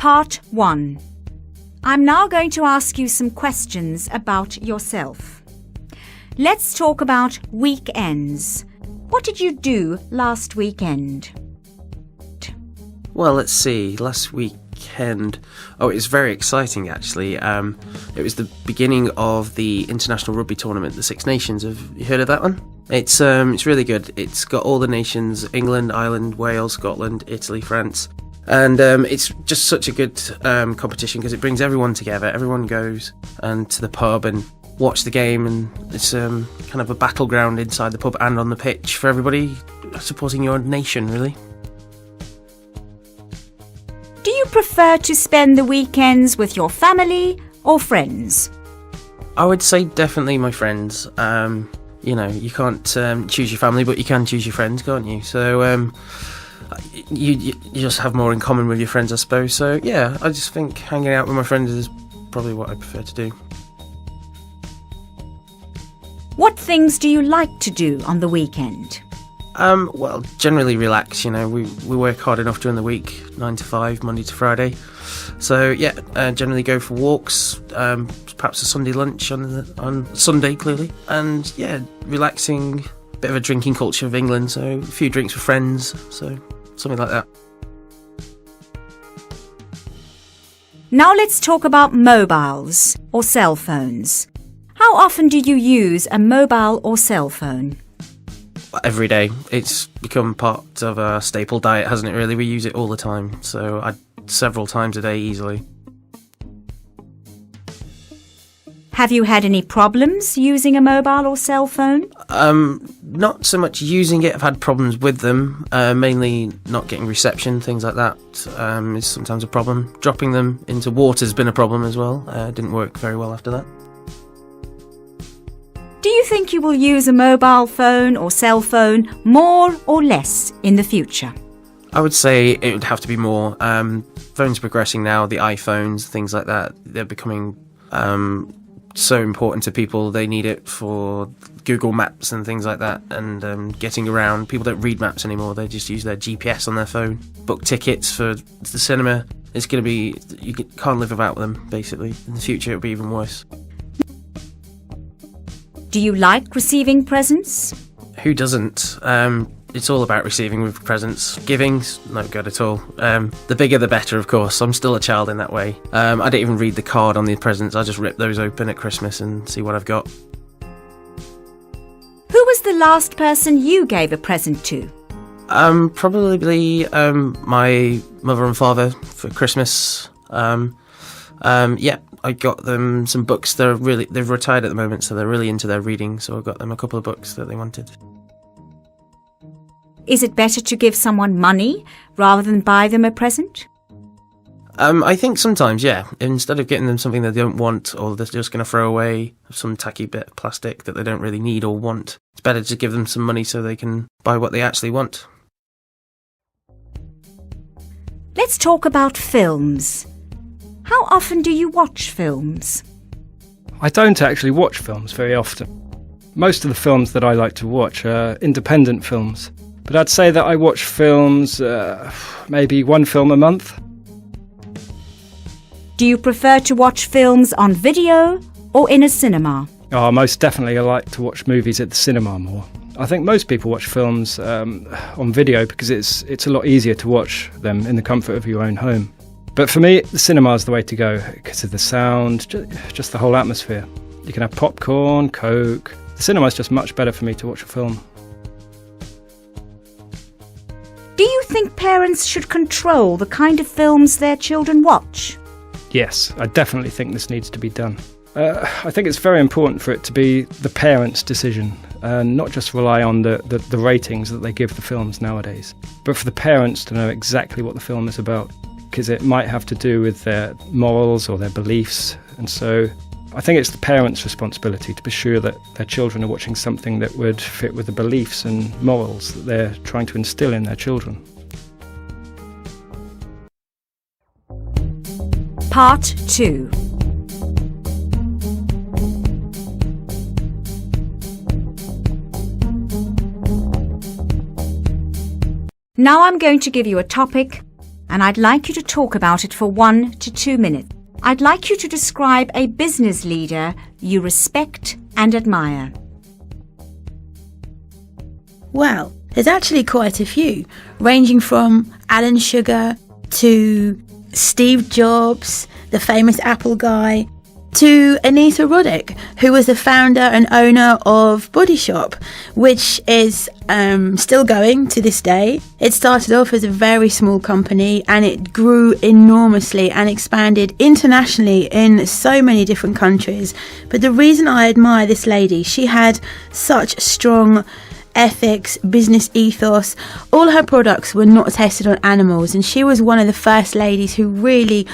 Part 1. I'm now going to ask you some questions about yourself. Let's talk about weekends. What did you do last weekend? Well, let's see. Last weekend... Oh, it was very exciting, actually. It was the beginning of the international rugby tournament, the Six Nations. Have you heard of that one? It's really good. It's got all the nations: England, Ireland, Wales, Scotland, Italy, France. And it's just such a good competition because it brings everyone together. Everyone goes to the pub and watch the game, and it's kind of a battleground inside the pub and on the pitch for everybody supporting your nation, really. Do you prefer to spend the weekends with your family or friends? I would say definitely my friends. You can't choose your family, but you can choose your friends, can't you? So you just have more in common with your friends, I suppose. So yeah, I just think hanging out with my friends is probably what I prefer to do. What things do you like to do on the weekend? Well, generally relax. We work hard enough during the week, 9 to 5, Monday to Friday. So yeah, generally go for walks, perhaps a Sunday lunch on Sunday, clearly, and yeah, relaxing. Bit of a drinking culture of England, so a few drinks with friends, so something like that. Now let's talk about mobiles or cell phones. How often do you use a mobile or cell phone? Every day. It's become part of our staple diet, hasn't it, really? We use it all the time, so several times a day easily. Have you had any problems using a mobile or cell phone? Not so much using it. I've had problems with them, mainly not getting reception, things like that is sometimes a problem. Dropping them into water has been a problem as well. Didn't work very well after that. Do you think you will use a mobile phone or cell phone more or less in the future? I would say it would have to be more. Phones are progressing now, the iPhones, things like that, they're becoming so important to people. They need it for Google Maps and things like that, and getting around. People don't read maps anymore, they just use their GPS on their phone. Book tickets for the cinema. It's going to be, you can't live without them, basically. In the future it'll be even worse. Do you like receiving presents? Who doesn't? It's all about receiving with presents. Giving's no good at all. The bigger the better, of course. I'm still a child in that way. I don't even read the card on the presents. I just rip those open at Christmas and see what I've got. Who was the last person you gave a present to? Probably my mother and father for Christmas. Yeah, I got them some books. They've retired at the moment, so they're really into their reading. So I got them a couple of books that they wanted. Is it better to give someone money rather than buy them a present? I think sometimes, yeah. Instead of getting them something they don't want or they're just going to throw away, some tacky bit of plastic that they don't really need or want, it's better to give them some money so they can buy what they actually want. Let's talk about films. How often do you watch films? I don't actually watch films very often. Most of the films that I like to watch are independent films. But I'd say that I watch films, maybe one film a month. Do you prefer to watch films on video or in a cinema? Oh, most definitely I like to watch movies at the cinema more. I think most people watch films on video because it's a lot easier to watch them in the comfort of your own home. But for me, the cinema is the way to go because of the sound, just the whole atmosphere. You can have popcorn, Coke. The cinema is just much better for me to watch a film. Do you think parents should control the kind of films their children watch? Yes, I definitely think this needs to be done. I think it's very important for it to be the parents' decision and not just rely on the ratings that they give the films nowadays, but for the parents to know exactly what the film is about, because it might have to do with their morals or their beliefs. And so I think it's the parents' responsibility to be sure that their children are watching something that would fit with the beliefs and morals that they're trying to instill in their children. Part 2. Now I'm going to give you a topic and I'd like you to talk about it for 1 to 2 minutes. I'd like you to describe a business leader you respect and admire. Well, there's actually quite a few, ranging from Alan Sugar to Steve Jobs, the famous Apple guy, to Anita Roddick, who was the founder and owner of Body Shop, which is still going to this day. It started off as a very small company and it grew enormously and expanded internationally in so many different countries. But the reason I admire this lady, she had such strong ethics, business ethos. All her products were not tested on animals, and she was one of the first ladies who really,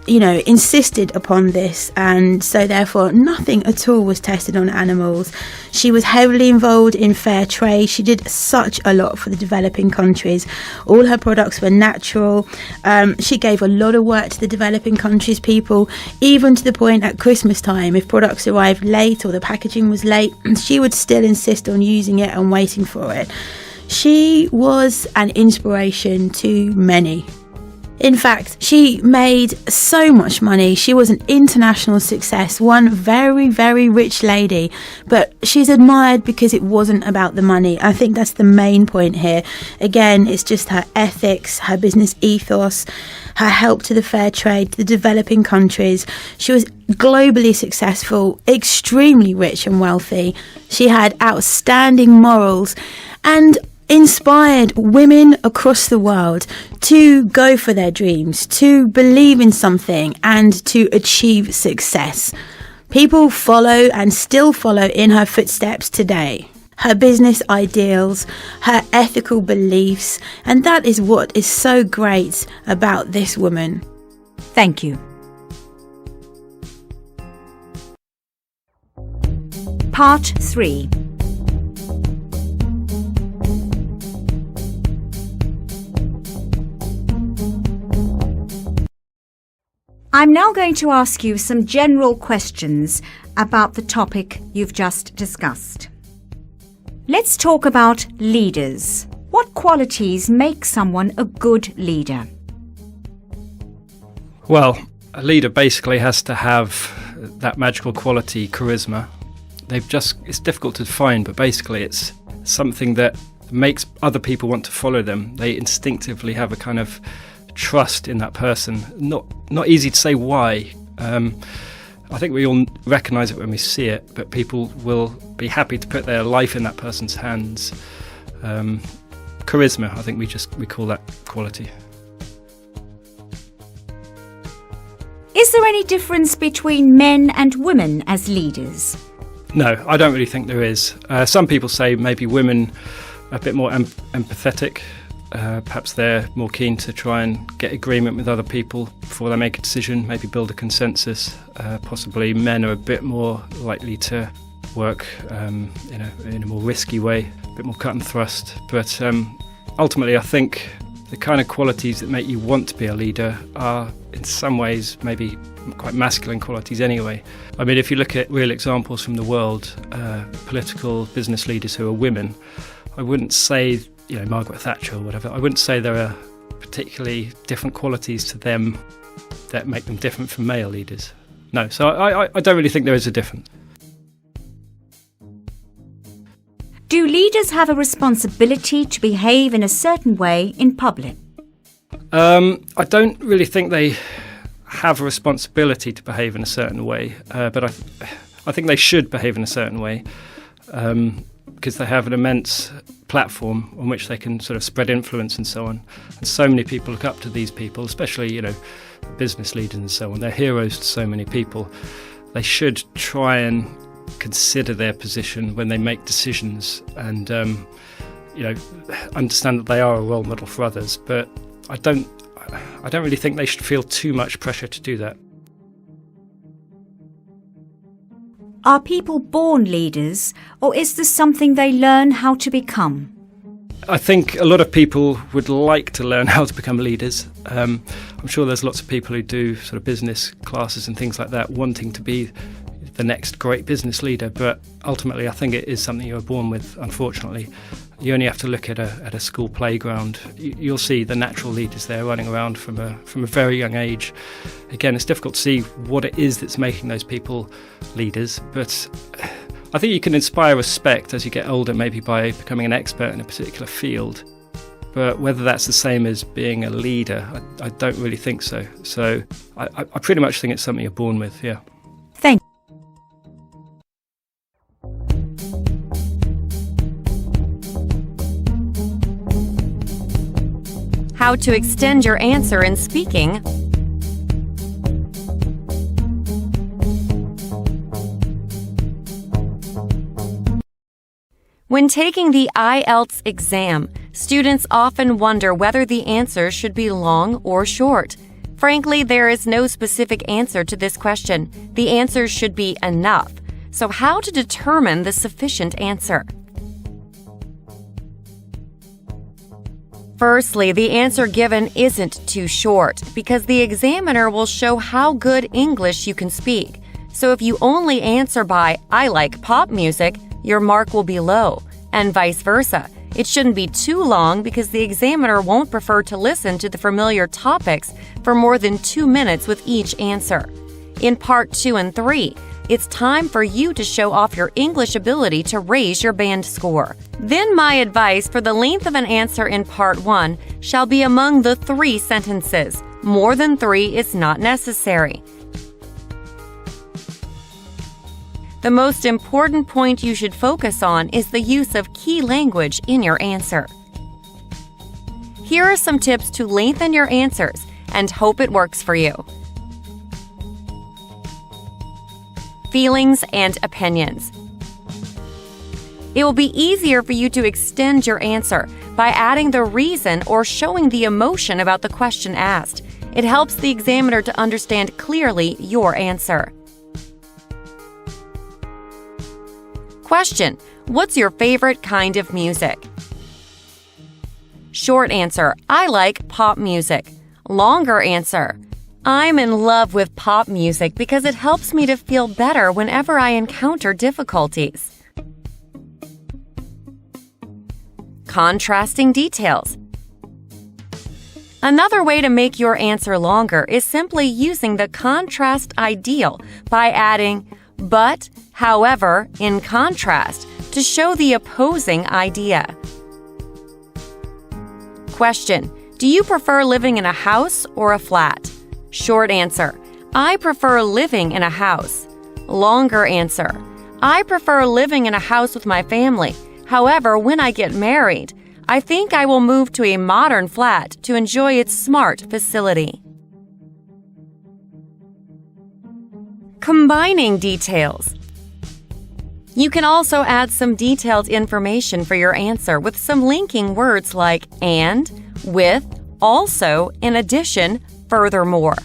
insisted upon this, and so therefore nothing at all was tested on animals. She was heavily involved in fair trade. She did such a lot for the developing countries. All her products were natural. She gave a lot of work to the developing countries people, even to the point at Christmas time, if products arrived late or the packaging was late, she would still insist on using it and waiting for it. She was an inspiration to many. In fact, she made so much money. She was an international success, one very, very rich lady, but she's admired because it wasn't about the money. I think that's the main point here. Again, it's just her ethics, her business ethos, her help to the fair trade, to the developing countries. She was globally successful, extremely rich and wealthy. She had outstanding morals and inspired women across the world to go for their dreams, to believe in something and to achieve success. People follow and still follow in her footsteps today. Her business ideals, her ethical beliefs, and that is what is so great about this woman. Thank you. Part 3. I'm now going to ask you some general questions about the topic you've just discussed. Let's talk about leaders. What qualities make someone a good leader? Well, a leader basically has to have that magical quality, charisma. It's difficult to define, but basically it's something that makes other people want to follow them. They instinctively have a kind of trust in that person. Not easy to say why. I think we all recognise it when we see it, but people will be happy to put their life in that person's hands. Charisma, I think we call that quality. Is there any difference between men and women as leaders? No, I don't really think there is. Some people say maybe women are a bit more empathetic. Perhaps they're more keen to try and get agreement with other people before they make a decision, maybe build a consensus. Possibly men are a bit more likely to work in a more risky way, a bit more cut and thrust. But ultimately, I think the kind of qualities that make you want to be a leader are in some ways maybe quite masculine qualities anyway. I mean, if you look at real examples from the world, political business leaders who are women, I wouldn't say Margaret Thatcher or whatever, I wouldn't say there are particularly different qualities to them that make them different from male leaders. No, so I don't really think there is a difference. Do leaders have a responsibility to behave in a certain way in public? I don't really think they have a responsibility to behave in a certain way, but I think they should behave in a certain way because they have an immense platform on which they can sort of spread influence and so on. And so many people look up to these people, especially, business leaders and so on. They're heroes to so many people. They should try and consider their position when they make decisions and, understand that they are a role model for others. But I don't really think they should feel too much pressure to do that. Are people born leaders, or is this something they learn how to become? I think a lot of people would like to learn how to become leaders. I'm sure there's lots of people who do sort of business classes and things like that, wanting to be the next great business leader. But ultimately, I think it is something you're born with, unfortunately. You only have to look at a school playground. You'll see the natural leaders there running around from a very young age. Again, it's difficult to see what it is that's making those people leaders, but I think you can inspire respect as you get older, maybe by becoming an expert in a particular field. But whether that's the same as being a leader, I don't really think so. So I pretty much think it's something you're born with, yeah. Thank you. How to extend your answer in speaking. When taking the IELTS exam, students often wonder whether the answers should be long or short. Frankly, there is no specific answer to this question. The answers should be enough. So how to determine the sufficient answer? Firstly, the answer given isn't too short because the examiner will show how good English you can speak. So if you only answer by, "I like pop music," your mark will be low, and vice versa. It shouldn't be too long because the examiner won't prefer to listen to the familiar topics for more than 2 minutes with each answer. In Part 2 and 3, it's time for you to show off your English ability to raise your band score. Then my advice for the length of an answer in Part 1 shall be among the 3 sentences. More than 3 is not necessary. The most important point you should focus on is the use of key language in your answer. Here are some tips to lengthen your answers and hope it works for you. Feelings and opinions. It will be easier for you to extend your answer by adding the reason or showing the emotion about the question asked. It helps the examiner to understand clearly your answer. Question: what's your favorite kind of music? Short answer: I like pop music. Longer answer: I'm in love with pop music because it helps me to feel better whenever I encounter difficulties. Contrasting details. Another way to make your answer longer is simply using the contrast ideal by adding but, however, in contrast to show the opposing idea. Question: do you prefer living in a house or a flat? Short answer: I prefer living in a house. Longer answer: I prefer living in a house with my family. However, when I get married, I think I will move to a modern flat to enjoy its smart facility. Combining details. You can also add some detailed information for your answer with some linking words like and, with, also, in addition, furthermore.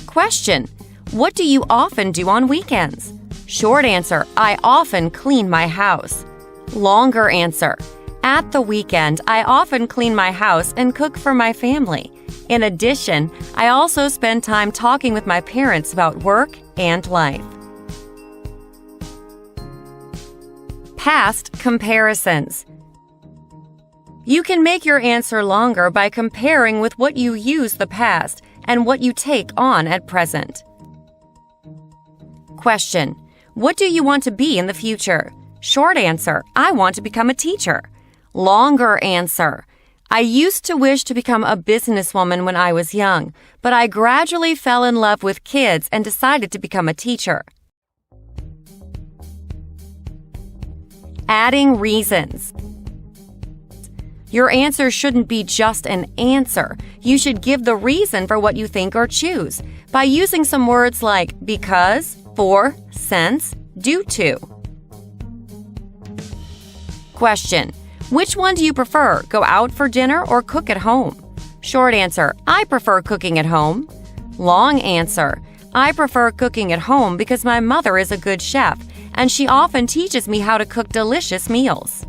Question: what do you often do on weekends? Short answer: I often clean my house. Longer answer: at the weekend, I often clean my house and cook for my family. In addition, I also spend time talking with my parents about work and life. Past comparisons. You can make your answer longer by comparing with what you use the past and what you take on at present. Question: what do you want to be in the future? Short answer: I want to become a teacher. Longer answer: I used to wish to become a businesswoman when I was young, but I gradually fell in love with kids and decided to become a teacher. Adding reasons. Your answer shouldn't be just an answer. You should give the reason for what you think or choose by using some words like because, for, since, due to. Question: which one do you prefer, go out for dinner or cook at home? Short answer: I prefer cooking at home. Long answer: I prefer cooking at home because my mother is a good chef and she often teaches me how to cook delicious meals.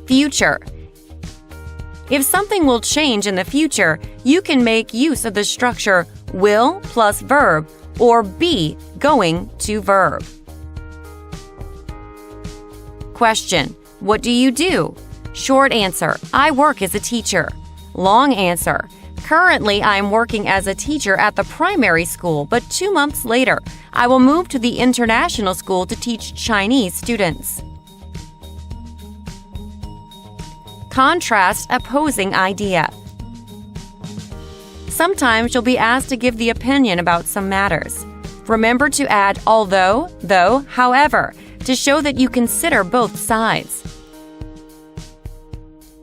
Future. If something will change in the future, you can make use of the structure will plus verb or be going to verb. Question: what do you do? Short answer: I work as a teacher. Long answer: currently I am working as a teacher at the primary school, but 2 months later, I will move to the international school to teach Chinese students. Contrast opposing idea. Sometimes you'll be asked to give the opinion about some matters. Remember to add although, though, however, to show that you consider both sides.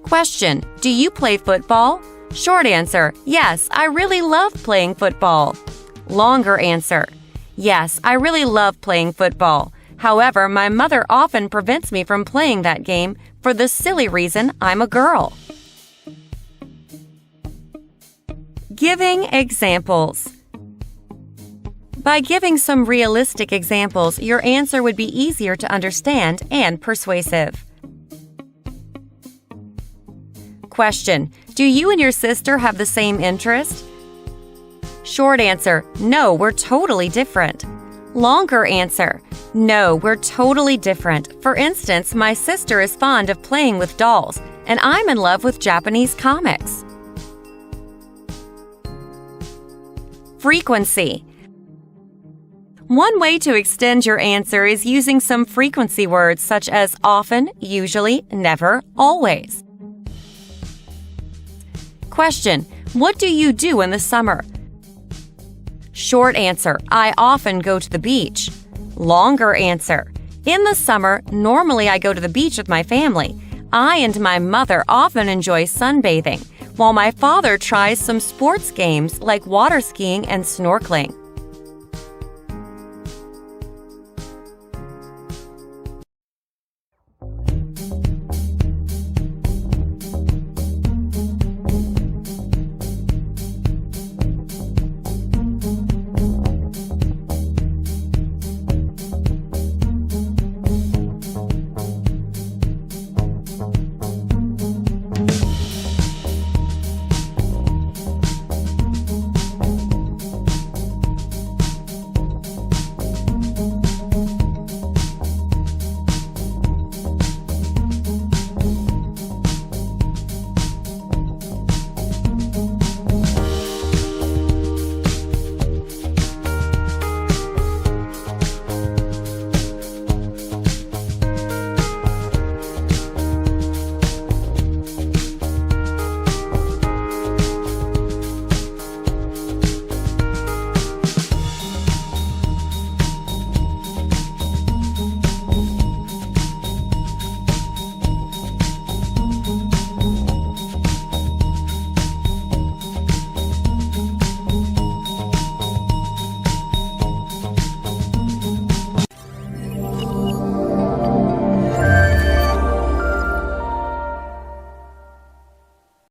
Question: do you play football? Short answer: yes, I really love playing football. Longer answer: yes, I really love playing football. However, my mother often prevents me from playing that game for the silly reason I'm a girl. Giving examples. By giving some realistic examples, your answer would be easier to understand and persuasive. Question: do you and your sister have the same interest? Short answer: no, we're totally different. Longer answer: no, we're totally different. For instance, my sister is fond of playing with dolls, and I'm in love with Japanese comics. Frequency. One way to extend your answer is using some frequency words such as often, usually, never, always. Question: what do you do in the summer? Short answer: I often go to the beach. Longer answer: in the summer, normally I go to the beach with my family. I and my mother often enjoy sunbathing, while my father tries some sports games like water skiing and snorkeling.